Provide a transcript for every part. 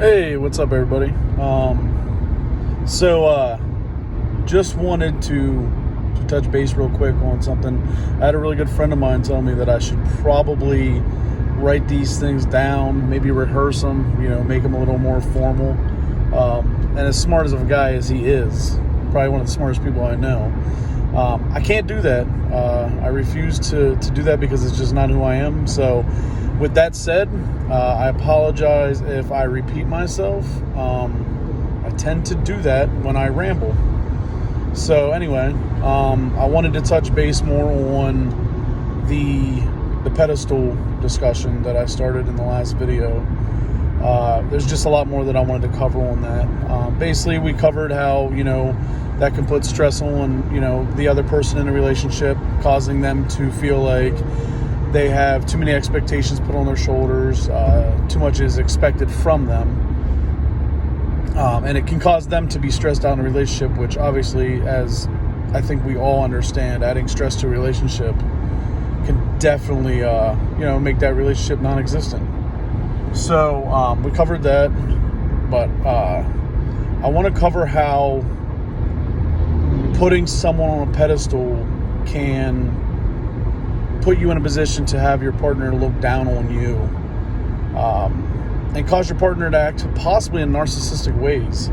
Hey, what's up, everybody? Just wanted to touch base real quick on something. I had a really good friend of mine tell me that I should probably write these things down, maybe rehearse them, make them a little more formal. And as smart as of a guy as he is, probably one of the smartest people I know, I can't do that. I refuse to do that because it's just not who I am. So with that said, I apologize if I repeat myself. I tend to do that when I ramble. So anyway, I wanted to touch base more on the pedestal discussion that I started in the last video. There's just a lot more that I wanted to cover on that. Basically, we covered how, that can put stress on, the other person in a relationship, causing them to feel like they have too many expectations put on their shoulders, too much is expected from them. And it can cause them to be stressed out in a relationship, which obviously, as I think we all understand, adding stress to a relationship can definitely, make that relationship non-existent. So we covered that, but I want to cover how putting someone on a pedestal can put you in a position to have your partner look down on you, and cause your partner to act possibly in narcissistic ways.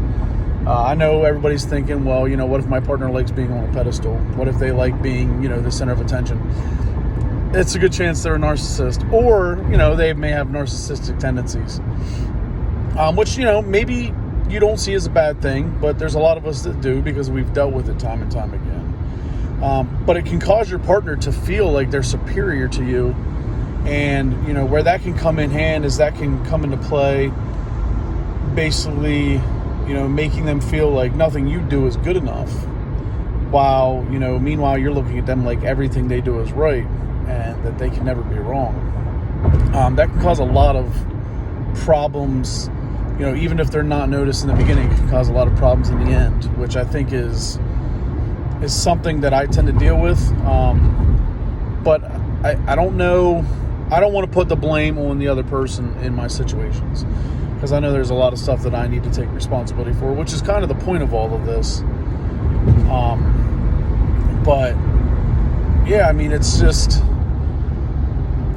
I know everybody's thinking, well, what if my partner likes being on a pedestal? What if they like being, the center of attention? It's a good chance they're a narcissist, or, they may have narcissistic tendencies, which, maybe you don't see as a bad thing, but there's a lot of us that do because we've dealt with it time and time again. But it can cause your partner to feel like they're superior to you. And, where that can come in hand is that can come into play basically, making them feel like nothing you do is good enough. While, meanwhile, you're looking at them like everything they do is right and that they can never be wrong. That can cause a lot of problems, even if they're not noticed in the beginning, it can cause a lot of problems in the end, which I think is something that I tend to deal with. But I don't know. I don't want to put the blame on the other person in my situations, because I know there's a lot of stuff that I need to take responsibility for, which is kind of the point of all of this. But yeah, I mean, it's just,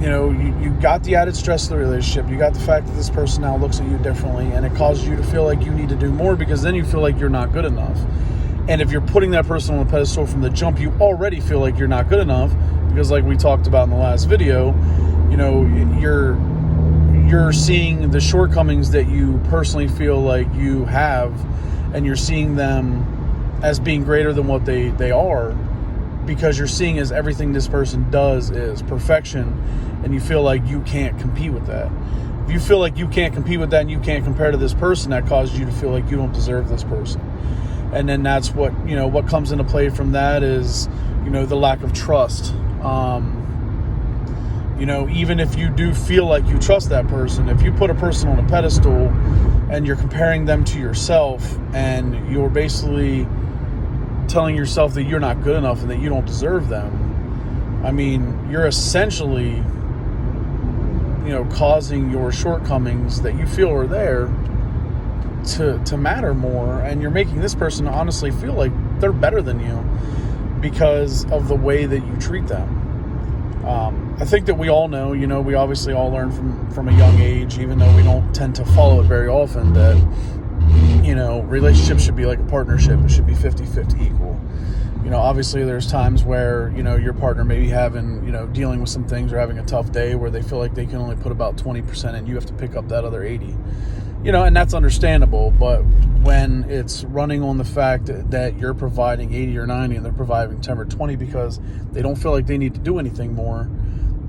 you got the added stress of the relationship. You got the fact that this person now looks at you differently, and it causes you to feel like you need to do more, because then you feel like you're not good enough. And if you're putting that person on a pedestal from the jump, you already feel like you're not good enough, because like we talked about in the last video, you're seeing the shortcomings that you personally feel like you have, and you're seeing them as being greater than what they are, because you're seeing as everything this person does is perfection, and you feel like you can't compete with that. If you feel like you can't compete with that and you can't compare to this person, that causes you to feel like you don't deserve this person. And then that's what, what comes into play from that is, the lack of trust. Even if you do feel like you trust that person, if you put a person on a pedestal and you're comparing them to yourself, and you're basically telling yourself that you're not good enough and that you don't deserve them, I mean, you're essentially, causing your shortcomings that you feel are there to matter more, and you're making this person honestly feel like they're better than you because of the way that you treat them. I think that we all know, we obviously all learn from a young age, even though we don't tend to follow it very often, that, relationships should be like a partnership. It should be 50-50 equal. Obviously there's times where, your partner may be having, dealing with some things or having a tough day where they feel like they can only put about 20% and you have to pick up that other 80. And that's understandable, but when it's running on the fact that you're providing 80 or 90 and they're providing 10 or 20 because they don't feel like they need to do anything more,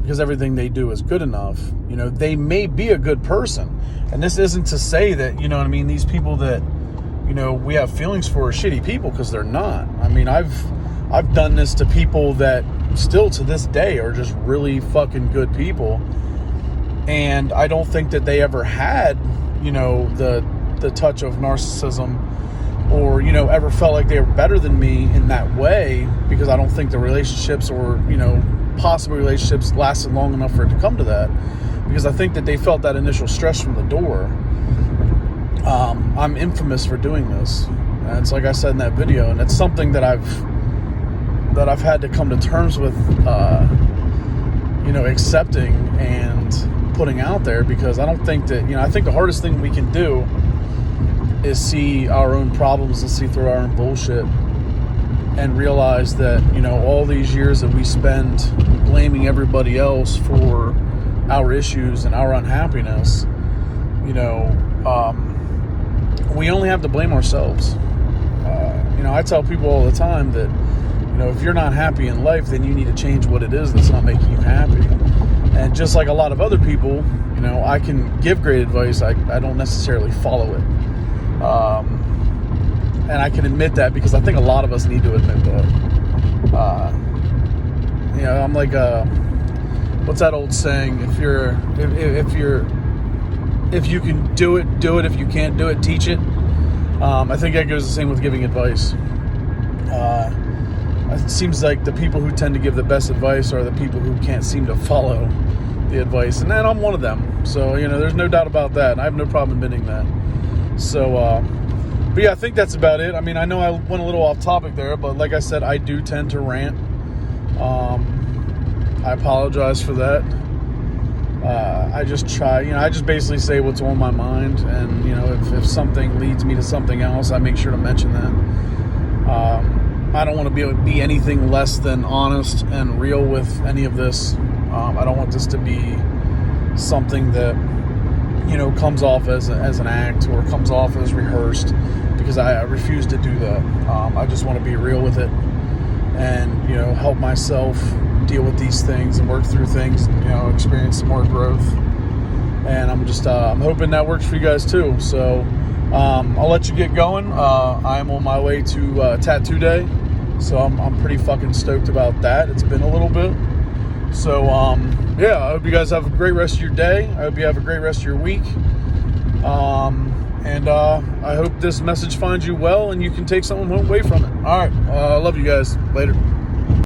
because everything they do is good enough, they may be a good person. And this isn't to say that, these people that, we have feelings for are shitty people, because they're not. I mean, I've done this to people that still to this day are just really fucking good people. And I don't think that they ever had, the touch of narcissism, or, ever felt like they were better than me in that way, because I don't think the relationships or, possible relationships lasted long enough for it to come to that, because I think that they felt that initial stress from the door. I'm infamous for doing this. And it's like I said in that video, and it's something that I've had to come to terms with, accepting and putting out there, because I don't think that, I think the hardest thing we can do is see our own problems and see through our own bullshit and realize that, all these years that we spend blaming everybody else for our issues and our unhappiness, we only have to blame ourselves. I tell people all the time that, if you're not happy in life, then you need to change what it is that's not making you happy. And just like a lot of other people, I can give great advice. I don't necessarily follow it. And I can admit that because I think a lot of us need to admit that. I'm like, what's that old saying? If you can do it, do it. If you can't do it, teach it. I think that goes the same with giving advice. It seems like the people who tend to give the best advice are the people who can't seem to follow the advice. And then I'm one of them. So, there's no doubt about that. I have no problem admitting that. So, but yeah, I think that's about it. I mean, I know I went a little off topic there, but like I said, I do tend to rant. I apologize for that. I just try, I just basically say what's on my mind. And, if something leads me to something else, I make sure to mention that. I don't want to be anything less than honest and real with any of this. I don't want this to be something that, comes off as an act or comes off as rehearsed, because I refuse to do that. I just want to be real with it and, help myself deal with these things and work through things, experience some more growth. And I'm just, I'm hoping that works for you guys too. So, I'll let you get going. I'm on my way to Tattoo Day, so I'm pretty fucking stoked about that. It's been a little bit. So, yeah, I hope you guys have a great rest of your day. I hope you have a great rest of your week. And I hope this message finds you well and you can take something away from it. All right. I love you guys. Later.